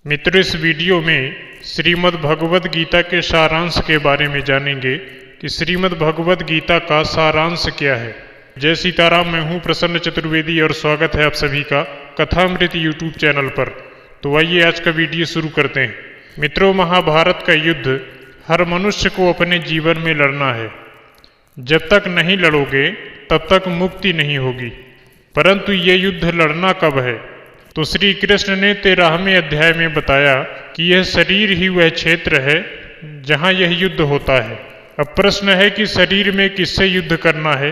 मित्रों, इस वीडियो में श्रीमद् भगवद गीता के सारांश के बारे में जानेंगे कि श्रीमद् भगवद गीता का सारांश क्या है। जय सीताराम। मैं हूं प्रसन्न चतुर्वेदी और स्वागत है आप सभी का कथामृत यूट्यूब चैनल पर। तो आइए आज का वीडियो शुरू करते हैं। मित्रों, महाभारत का युद्ध हर मनुष्य को अपने जीवन में लड़ना है। जब तक नहीं लड़ोगे तब तक मुक्ति नहीं होगी। परंतु ये युद्ध लड़ना कब है? तो श्री कृष्ण ने 13वें अध्याय में बताया कि यह शरीर ही वह क्षेत्र है जहाँ यह युद्ध होता है। अब प्रश्न है कि शरीर में किससे युद्ध करना है?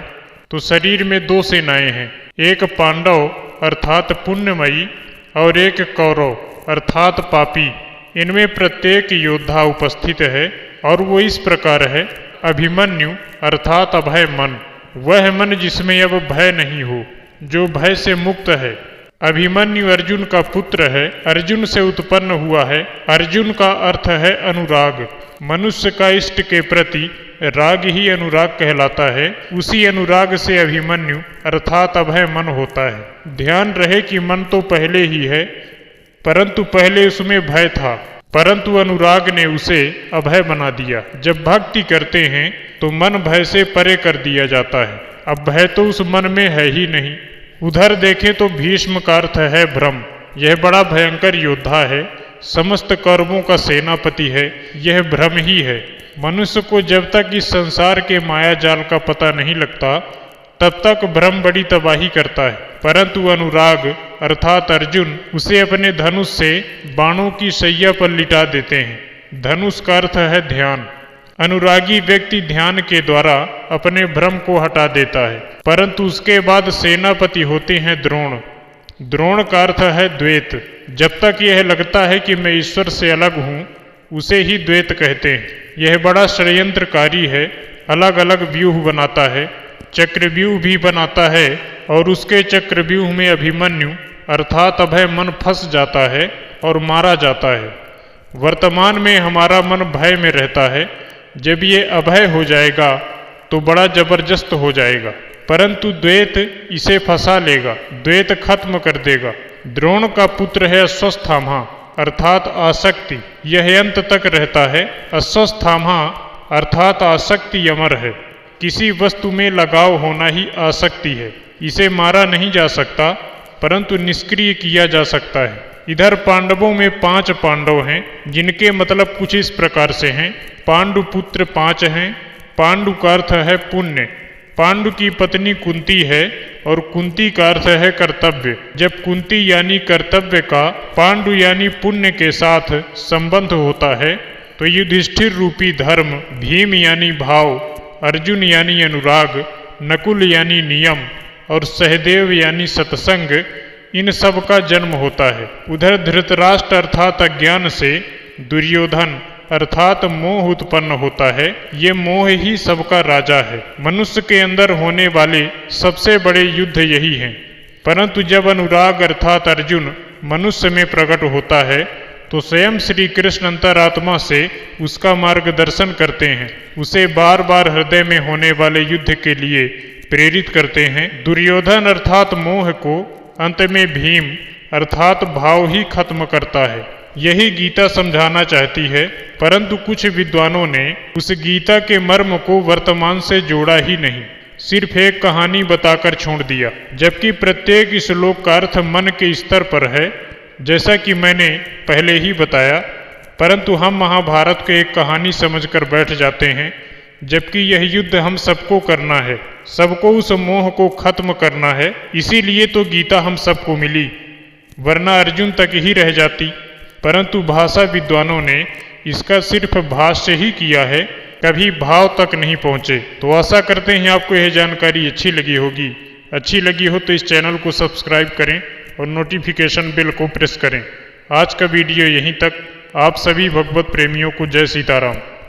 तो शरीर में दो सेनाएं हैं, एक पांडव अर्थात पुण्यमयी और एक कौरव अर्थात पापी। इनमें प्रत्येक योद्धा उपस्थित है और वो इस प्रकार है। अभिमन्यु अर्थात अभय मन, वह मन जिसमें अब भय नहीं हो, जो भय से मुक्त है। अभिमन्यु अर्जुन का पुत्र है, अर्जुन से उत्पन्न हुआ है। अर्जुन का अर्थ है अनुराग। मनुष्य का इष्ट के प्रति राग ही अनुराग कहलाता है। उसी अनुराग से अभिमन्यु अर्थात अभय मन होता है। ध्यान रहे कि मन तो पहले ही है, परंतु पहले उसमें भय था, परंतु अनुराग ने उसे अभय बना दिया। जब भक्ति करते हैं तो मन भय से परे कर दिया जाता है। अब भय तो उस मन में है ही नहीं। उधर देखें तो भीष्म का अर्थ है भ्रम। यह बड़ा भयंकर योद्धा है, समस्त कौरवों का सेनापति है। यह भ्रम ही है। मनुष्य को जब तक इस संसार के माया जाल का पता नहीं लगता तब तक भ्रम बड़ी तबाही करता है। परंतु अनुराग अर्थात अर्जुन उसे अपने धनुष से बाणों की शैया पर लिटा देते हैं। धनुष का अर्थ है ध्यान। अनुरागी व्यक्ति ध्यान के द्वारा अपने भ्रम को हटा देता है। परंतु उसके बाद सेनापति होते हैं द्रोण। द्रोण का अर्थ है द्वैत। जब तक यह लगता है कि मैं ईश्वर से अलग हूँ, उसे ही द्वैत कहते हैं। यह बड़ा षड्यंत्रकारी है, अलग अलग व्यूह बनाता है, चक्रव्यूह भी बनाता है और उसके चक्रव्यूह में अभिमन्यु अर्थात अभय मन फंस जाता है और मारा जाता है। वर्तमान में हमारा मन भय में रहता है। जब ये अभय हो जाएगा तो बड़ा जबरदस्त हो जाएगा, परंतु द्वैत इसे फंसा लेगा, द्वैत खत्म कर देगा। द्रोण का पुत्र है अश्वत्थामा अर्थात आसक्ति। यह अंत तक रहता है। अश्वत्थामा अर्थात आसक्ति अमर है। किसी वस्तु में लगाव होना ही आसक्ति है। इसे मारा नहीं जा सकता, परंतु निष्क्रिय किया जा सकता है। इधर पांडवों में 5 पांडव हैं, जिनके मतलब कुछ इस प्रकार से हैं। पांडु पुत्र 5 हैं। पांडु का अर्थ है पुण्य। पांडु की पत्नी कुंती है और कुंती का अर्थ है कर्तव्य। जब कुंती यानी कर्तव्य का पांडु यानी पुण्य के साथ संबंध होता है तो युधिष्ठिर रूपी धर्म, भीम यानी भाव, अर्जुन यानी अनुराग, नकुल यानी नियम और सहदेव यानी सत्संग, इन सब का जन्म होता है। उधर धृतराष्ट्र अर्थात अज्ञान से दुर्योधन अर्थात मोह उत्पन्न होता है। ये मोह ही सबका राजा है। मनुष्य के अंदर होने वाले सबसे बड़े युद्ध यही हैं। परंतु जब अनुराग अर्थात अर्जुन मनुष्य में प्रकट होता है तो स्वयं श्री कृष्ण अंतरात्मा से उसका मार्गदर्शन करते हैं, उसे बार बार हृदय में होने वाले युद्ध के लिए प्रेरित करते हैं। दुर्योधन अर्थात मोह को अंत में भीम अर्थात भाव ही खत्म करता है। यही गीता समझाना चाहती है, परंतु कुछ विद्वानों ने उस गीता के मर्म को वर्तमान से जोड़ा ही नहीं, सिर्फ एक कहानी बताकर छोड़ दिया। जबकि प्रत्येक श्लोक का अर्थ मन के स्तर पर है, जैसा कि मैंने पहले ही बताया। परंतु हम महाभारत को एक कहानी समझकर बैठ जाते हैं, जबकि यह युद्ध हम सबको करना है। सबको उस मोह को खत्म करना है। इसीलिए तो गीता हम सबको मिली, वरना अर्जुन तक ही रह जाती। परंतु भाषा विद्वानों ने इसका सिर्फ भाष्य ही किया है, कभी भाव तक नहीं पहुँचे। तो आशा करते हैं आपको यह जानकारी अच्छी लगी होगी। अच्छी लगी हो तो इस चैनल को सब्सक्राइब करें और नोटिफिकेशन बेल को प्रेस करें। आज का वीडियो यहीं तक। आप सभी भगवत प्रेमियों को जय सीताराम।